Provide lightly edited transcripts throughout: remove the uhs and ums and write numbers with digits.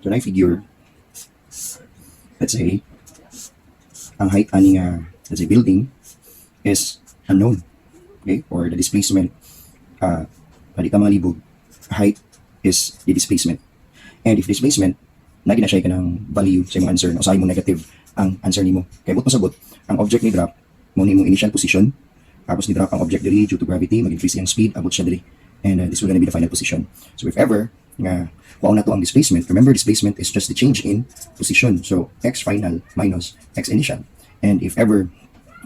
So na figure, let's say, ang height aning let's say building is unknown, okay? Or the displacement, palita mga libog, height is the displacement. And if displacement, naging na siya ka ng value sa imong answer, usahay mo negative ang answer nimo. Kaya but masabot, ang object ni drop, mo ni mong initial position, tapos ni drop ang object diri due to gravity, mag-increase yung speed, abot siya diri. And this will gonna be the final position. So if ever, nga, kuha na to ang displacement, remember displacement is just the change in position. So x final minus x initial. And if ever,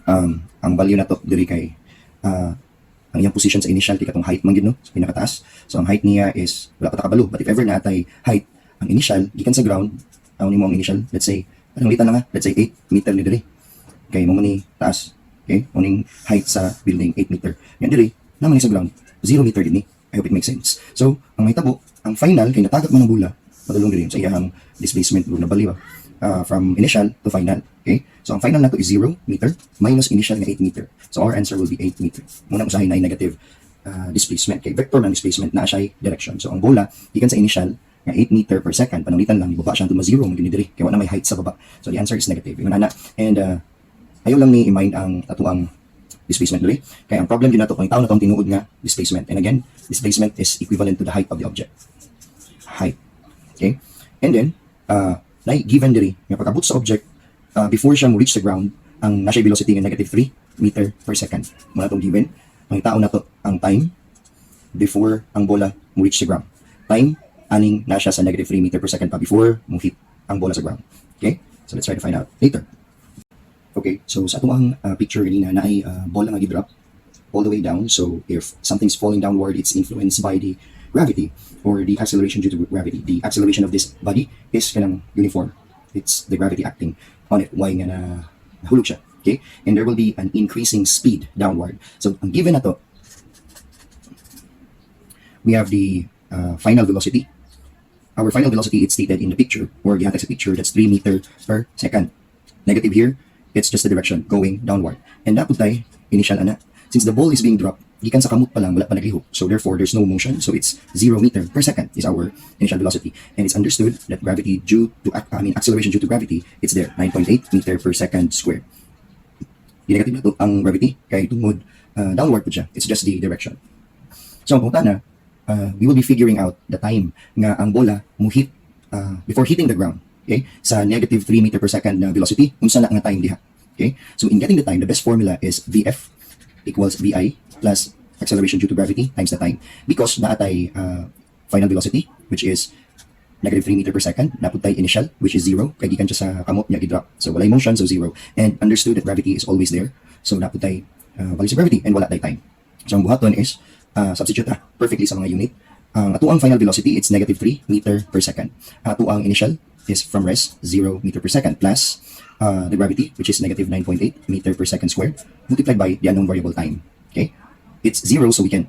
ang value na to diri kay, ang iyang position sa initial, kaya itong height man gid no, sa pinakataas. So ang height niya is, wala pa takabalo. But if ever na atay height, ang initial, gikan sa ground, ang nimo ang initial, let's say, parang litan na nga, let's say 8 meter ni diri. Okay, mo ni taas. Okay, uning height sa building 8 meter. Yan diri, naman ni sa ground, 0 meter din ni. I hope it makes sense. So, ang may tabo, ang final, kay natagak man ang bula, padulong diri sa iyang displacement na baliw, from initial to final. Okay, so ang final nato is 0 meter minus initial nga 8 meter. So our answer will be 8 meter. Muna usahay na negative displacement. Kay vector ng displacement na siya direction. So ang bola, gikan sa initial, nga 8 meter per second, pananglitan lang, ibaba siya to 0, maging diri. Kaya wala may height sa baba. So the answer is negative. Yung ana. And ayaw lang ni i-mind ang atuang displacement diri. Kaya ang problem din nato kung tao na tong tinuod nga displacement. And again, displacement is equivalent to the height of the object. Height. Okay? And then, given diri, nga pag-abot sa object, before siya mo reach the ground, ang nasa velocity nga negative 3 meter per second. Muna itong given. Ang tao na to ang time before ang bola mo reach the ground. Time, aning nasa sa negative 3 meter per second pa before mo hit ang bola sa ground. Okay? So let's try to find out later. Okay, so sa itong picture kanina na ay bola nga gidrop all the way down. So if something's falling downward, it's influenced by the gravity or the acceleration due to gravity. The acceleration of this body is kanang uniform. It's the gravity acting on it. Why nga nahulog siya. Okay? And there will be an increasing speed downward. So ang given na to, we have the final velocity. Our final velocity is stated in the picture, or gihatag sa picture, that's 3 meter per second. Negative here, it's just the direction going downward. And dapat tayo, initial ana, since the ball is being dropped, gikan sa kamot pa lang, wala pa naglihok. So therefore, there's no motion. So it's 0 meter per second is our initial velocity. And it's understood that gravity due to, acceleration due to gravity, it's there, 9.8 meter per second squared. Negative na to ang gravity, kaya tungod downward po siya. It's just the direction. So ang punta na, we will be figuring out the time nga ang bola mo hit before hitting the ground. Okay? Sa negative 3 meter per second na velocity, unsa na nga time diha. Okay? So in getting the time, the best formula is Vf equals Vi plus acceleration due to gravity times the time. Because naatay final velocity, which is negative 3 meter per second, naputay initial, which is 0, kaya gikan siya sa kamot niya gidrop. So walay motion, so 0. And understood that gravity is always there. So naputay value sa gravity and wala tay time. So ang buhaton is substitute perfectly sa mga unit. Ato ang final velocity, it's negative 3 meter per second. Ato ang initial is from rest, 0 meter per second, plus the gravity, which is negative 9.8 meter per second squared, multiplied by the unknown variable time. Okay? It's 0, so we can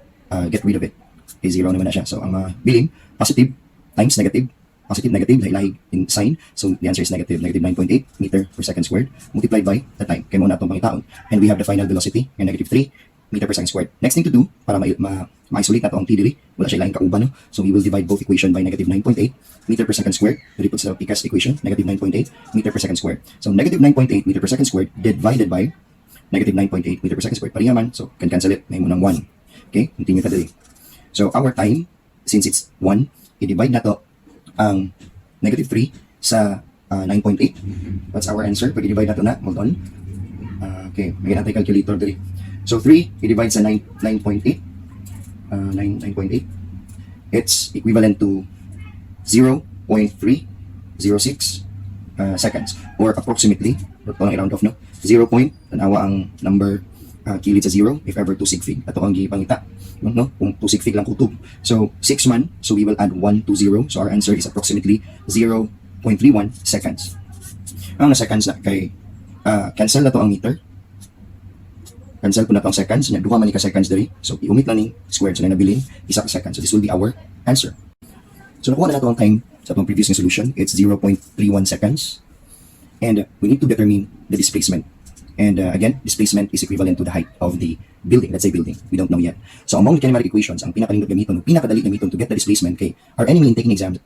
get rid of it. Okay, 0 naman na siya. So ang bilin, positive times negative, positive, negative, lahi-lahi in sign. So the answer is negative 9.8 meter per second squared, multiplied by the time. Kaya muna itong pangitaon. And we have the final velocity, yung negative 3 meter per second squared. Next thing to do, para ma-isolate na ito ang t diri, wala siya laing kauban, no? So we will divide both equation by negative 9.8 meter per second squared. Diri po sa Pica's equation, negative 9.8 meter per second squared. So negative 9.8 meter per second squared divided by negative 9.8 meter per second squared. Pareha man, so can cancel it, may mo ng 1. Okay, continue ta diri. So our time, since it's 1, i-divide na to ang negative 3 sa 9.8. That's our answer. Pag i-divide na to na, hold on. Okay, may natin calculator diri. So 3, i-divide sa 9.8. 9.8. It's equivalent to 0.306 seconds. Or approximately, ito lang i-round off, no? 0. Tanawa ang number kilid sa 0 if ever 2 sigfig. Ito ang gipangita. No? Kung 2 sigfig lang kutub. So 6 man, so we will add 1 to 0. So our answer is approximately 0.31 seconds. Ang na seconds na kay cancel na to ang meter. Cancel po na to ang seconds. Duha man ka seconds diri. So i-umit lang ni squared. So na nabilin, isa ka seconds. So this will be our answer. So nakuha na nato ang time sa itong previous solution. It's 0.31 seconds. And we need to determine the displacement. And again, displacement is equivalent to the height of the building. Let's say building. We don't know yet. So among the kinematic equations, ang pinakalindot gamiton, pinakadali gamiton to get the displacement kay our enemy in taking exams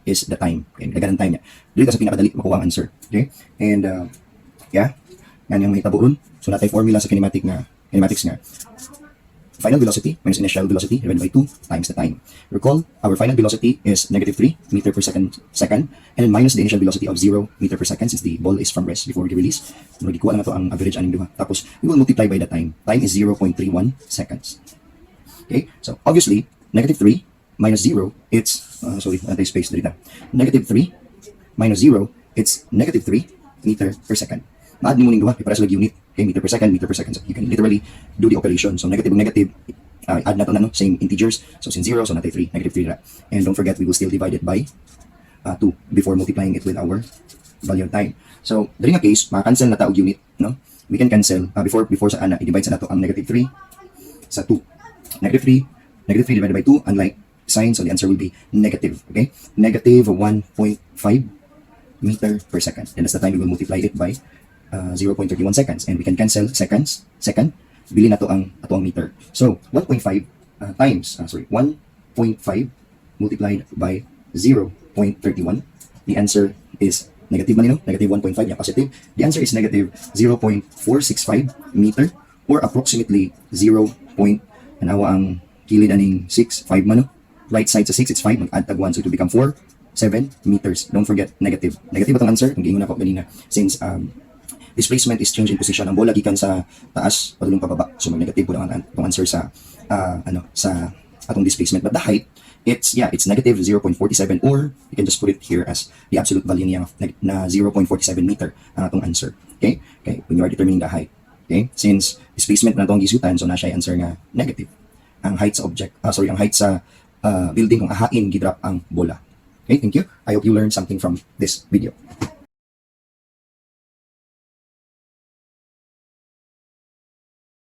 is the time. Okay, nagdagan time niya. Dili ka sa pinakadali makuha ang answer. Okay? And yeah, yan yung mahitabo ron. So natay formula sa kinematics nga. Final velocity minus initial velocity divided by 2 times the time. Recall, our final velocity is negative 3 meter per second, and then minus the initial velocity of 0 meter per second since the ball is from rest before release. Magikuha lang ito ang average aning duha. Tapos, we will multiply by the time. Time is 0.31 seconds. Okay, so obviously, negative 3 minus 0, it's, anti-space dito. Negative 3 minus 0, it's negative 3 meter per second. Maad mo ning duha, para sa unit. Okay, meter per second. So you can literally do the operation. So negative, add na to same integers. So since 0, so natin 3, negative 3 na. And don't forget, we will still divide it by 2 before multiplying it with our value of time. So, during a case, maka-cancel na ta og unit, no? We can cancel, before sa ana, i-divide sa nato ang negative 3 sa 2. Negative 3 divided by 2, unlike sign, so the answer will be negative, okay? Negative 1.5 meter per second. And that's the time we will multiply it by 0.31 seconds, and we can cancel second, bili na to ang meter. So 1.5 times 1.5 multiplied by 0.31, the answer is negative man, negative 1.5 niya positive. The answer is negative 0.465 meter, or approximately 0. Anawa ang kilid aning 6, 5 man, right side sa 6 it's 5, mag-add tag 1, so it will become 7 meters. Don't forget, negative atong answer. Ang giingon ako kanina, since displacement is change in position. Ang bola gikan sa taas padulong pababa. So mag-negative po ang answer sa sa atong displacement. But the height, it's negative 0.47, or you can just put it here as the absolute value niya na 0.47 meter ang atong answer. Okay? When you are determining the height. Okay? Since displacement na itong gisutan, so na siya answer nga negative. Ang height sa ang height sa building kung ahain gidrop ang bola. Okay, thank you. I hope you learned something from this video.